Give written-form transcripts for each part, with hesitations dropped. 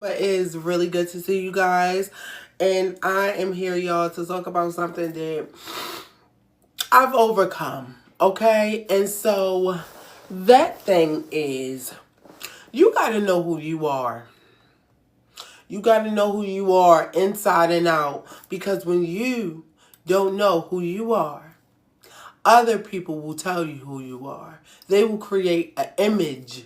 But it is really good to see you guys. And I am here, y'all, to talk about something that I've overcome. Okay? And so that thing is you got to know who you are. You got to know who you are inside and out. Because when you don't know who you are, other people will tell you who you are. They will create an image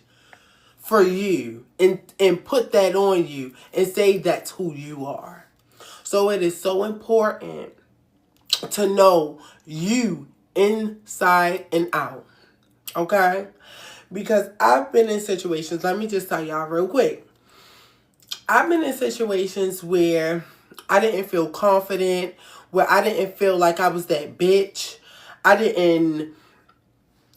for you and put that on you and say that's who you are. So it is so important to know you inside and out. Okay? Because I've been in situations, let me just tell y'all real quick. I've been in situations where I didn't feel confident, where I didn't feel like I was that bitch. I didn't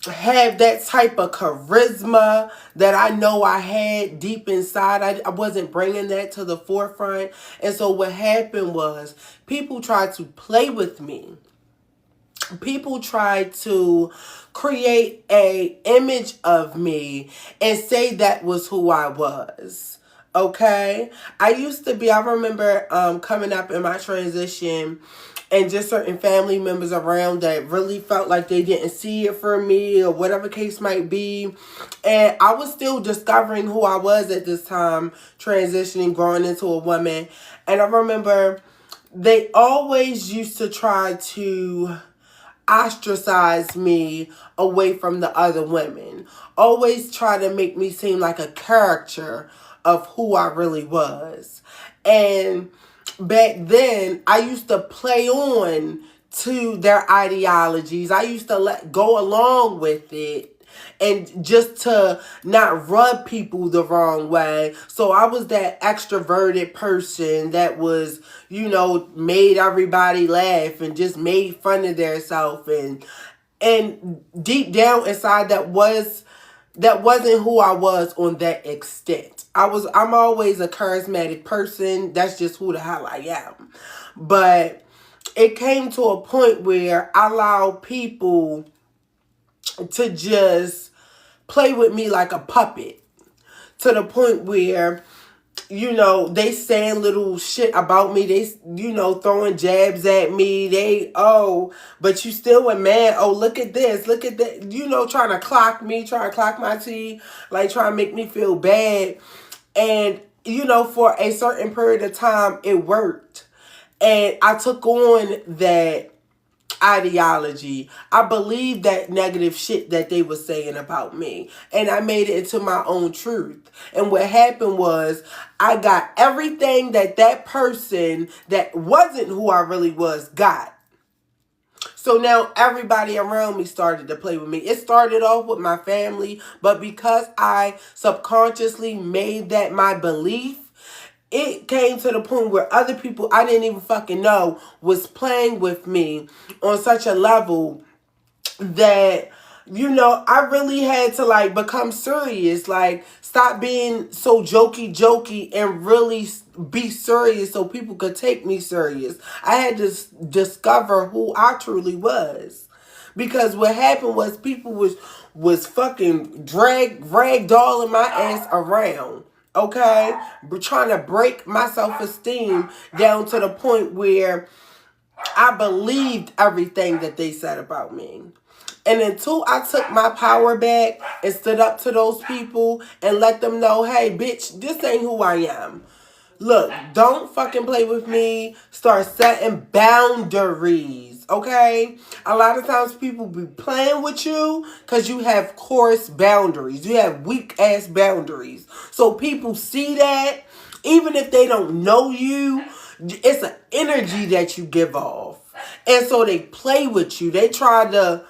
have that type of charisma that I know I had deep inside. I wasn't bringing that to the forefront. And so what happened was people tried to play with me. People tried to create a image of me and say that was who I was. Okay? I remember coming up in my transition and just certain family members around that really felt like they didn't see it for me or whatever case might be. And I was still discovering who I was at this time, transitioning, growing into a woman. And I remember they always used to try to ostracize me away from the other women. Always try to make me seem like a caricature of who I really was. And back then, I used to play on to their ideologies. I used to go along with it and just to not rub people the wrong way. So I was that extroverted person that was, made everybody laugh and just made fun of theirself, and deep down inside that wasn't who I was on that extent. I'm always a charismatic person. That's just who the hell I am. But it came to a point where I allowed people to just play with me like a puppet, to the point where they saying little shit about me. They, throwing jabs at me. But you still a man. Oh, look at this. Look at that. Trying to clock me, trying to clock my tea, like trying to make me feel bad. And, for a certain period of time, it worked. And I took on that ideology. I believed that negative shit that they were saying about me. And I made it into my own truth. And what happened was I got everything that person that wasn't who I really was got. So now everybody around me started to play with me. It started off with my family, but because I subconsciously made that my belief, it came to the point where other people I didn't even fucking know was playing with me on such a level that, I really had to like become serious, like stop being so jokey and really be serious so people could take me serious. I had to discover who I truly was. Because what happened was people was fucking ragdolling my ass around. Okay? But trying to break my self-esteem down to the point where I believed everything that they said about me. And until I took my power back and stood up to those people and let them know, hey, bitch, this ain't who I am. Look, don't fucking play with me. Start setting boundaries, okay? A lot of times people be playing with you because you have coarse boundaries. You have weak-ass boundaries. So people see that. Even if they don't know you, it's an energy that you give off. And so they play with you. They try to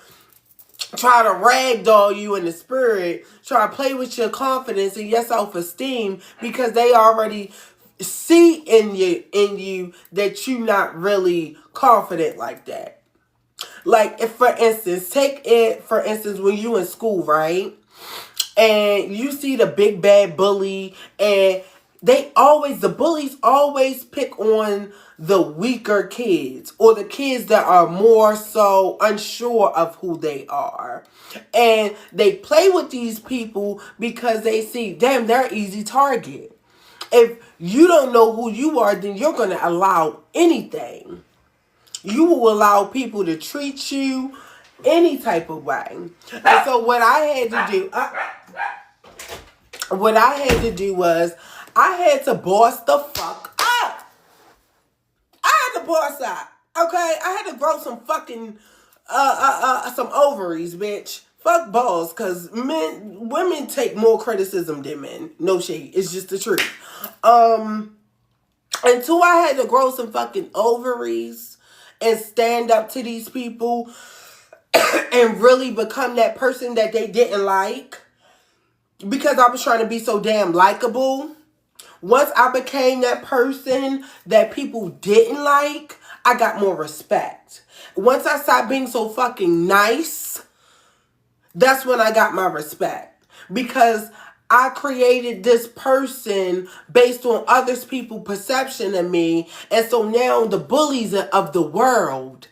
ragdoll you in the spirit, try to play with your confidence and your self-esteem because they already see in you that you're not really confident like that. Like, if for instance, take it for instance when you in school, right? And you see the big bad bully, and the bullies always pick on the weaker kids or the kids that are more so unsure of who they are. And they play with these people because they see, damn, they're an easy target. If you don't know who you are, then you're going to allow anything. You will allow people to treat you any type of way. And so what I had to do, was I had to boss the fuck up. I had to boss up. Okay, I had to grow some fucking some ovaries, bitch. Fuck balls, cause women take more criticism than men. No shade, it's just the truth. And two, I had to grow some fucking ovaries and stand up to these people and really become that person that they didn't like because I was trying to be so damn likable. Once I became that person that people didn't like, I got more respect. Once I stopped being so fucking nice, that's when I got my respect. Because I created this person based on others people's perception of me. And so now the bullies of the world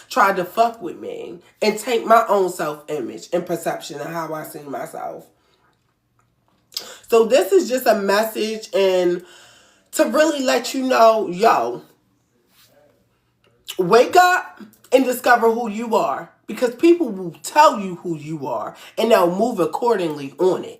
tried to fuck with me and take my own self-image and perception of how I see myself. So this is just a message and to really let you know, yo, wake up and discover who you are. Because people will tell you who you are and they'll move accordingly on it.